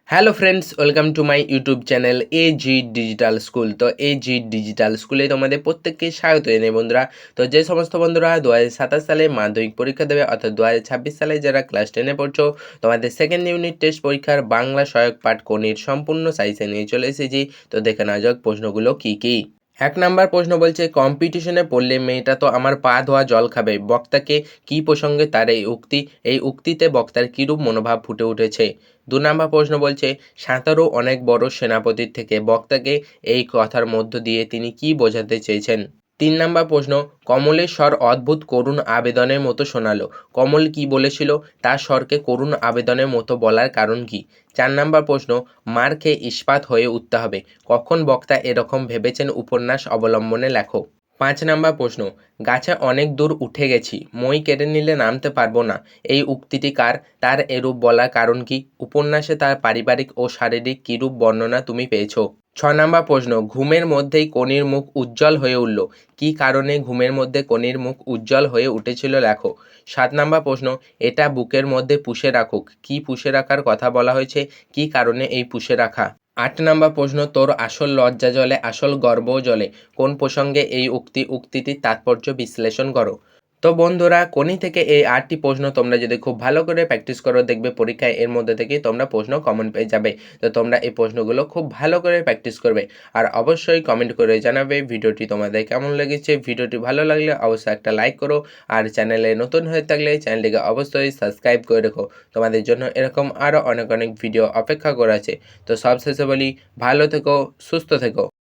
Hello friends, welcome to my YouTube channel AG digital school. তো AG digital স্কুলে তোমাদের প্রত্যেককে স্বাগত জানাই বন্ধুরা। তো যে সমস্ত বন্ধুরা 2027 সালে মাধ্যমিক পরীক্ষা দেবে, অর্থাৎ 2026 সালে যারা ক্লাস 10-এ পড়ছো, তোমাদের সেকেন্ড ইউনিট টেস্ট পরীক্ষার বাংলা সহায়ক পাঠ কোণের সম্পূর্ণ সাইজে নিয়ে চলে এসেছি। তো দেখে নেওয়া যাক প্রশ্নগুলো কী কী। 1 নাম্বার প্রশ্ন বলছে, কম্পিটিশনে পড়লে মেয়েটা তো আমার পা ধোয়া জল খাবে, বক্তাকে কী প্রসঙ্গে তার এই উক্তিতে বক্তার কীরূপ মনোভাব ফুটে উঠেছে। 2 নাম্বার প্রশ্ন বলছে, সাঁতারু অনেক বড় সেনাপতির থেকে বক্তাকে এই কথার মধ্য দিয়ে তিনি কী বোঝাতে চেয়েছেন। 3 নাম্বার প্রশ্ন, কমলের স্বর অদ্ভুত করুণ আবেদনের মতো শোনালো, কমল কি বলেছিল, তার স্বরকে করুণ আবেদনের মতো বলার কারণ কি। 4 নাম্বার প্রশ্ন, মার খেয়ে ইস্পাত হয়ে উঠতে হবে, কখন বক্তা এরকম ভেবেছেন উপন্যাস অবলম্বনে লেখো। 5 নাম্বার প্রশ্ন, গাছে অনেক দূর উঠে গেছি, মই কেড়ে নিলে নামতে পারবো না, এই উক্তিটি কার, তার এরূপ বলার কারণ কি, উপন্যাসে তার পারিবারিক ও শারীরিক কিরূপ বর্ণনা তুমি পেয়েছো। 6 নাম্বার প্রশ্ন, ঘুমের মধ্যেই কনির মুখ উজ্জ্বল হয়ে উঠল, কী কারণে ঘুমের মধ্যে কনির মুখ উজ্জ্বল হয়ে উঠেছিল লেখো। 7 নাম্বার প্রশ্ন, এটা বুকের মধ্যে পুষে রাখুক, কি পুষে রাখার কথা বলা হয়েছে, কী কারণে এই পুষে রাখা। 8 নাম্বার প্রশ্ন, তোর আসল লজ্জা জলে আসল গর্বও জলে, কোন প্রসঙ্গে এই উক্তিটির তাৎপর্য বিশ্লেষণ করো। তো বন্ধুরা, কোনি থেকে এই 8টি প্রশ্ন তোমরা যদি খুব ভালো করে প্র্যাকটিস করো, দেখবে পরীক্ষায় এর মধ্যে থেকেই তোমরা প্রশ্ন কমন পেয়ে যাবে। তো তোমরা এই প্রশ্নগুলো খুব ভালো করে প্র্যাকটিস করবে, আর অবশ্যই কমেন্ট করে জানাবে ভিডিওটি তোমাদের কেমন লেগেছে। ভিডিওটি ভালো লাগলে অবশ্যই একটা লাইক করো, আর চ্যানেলে নতুন হয়ে থাকলে চ্যানেলটিকে অবশ্যই সাবস্ক্রাইব করে রেখো। তোমাদের জন্য এরকম আরও অনেক অনেক ভিডিও অপেক্ষা করে আছে। তো সবশেষে বলি, ভালো থেকো, সুস্থ থেকো।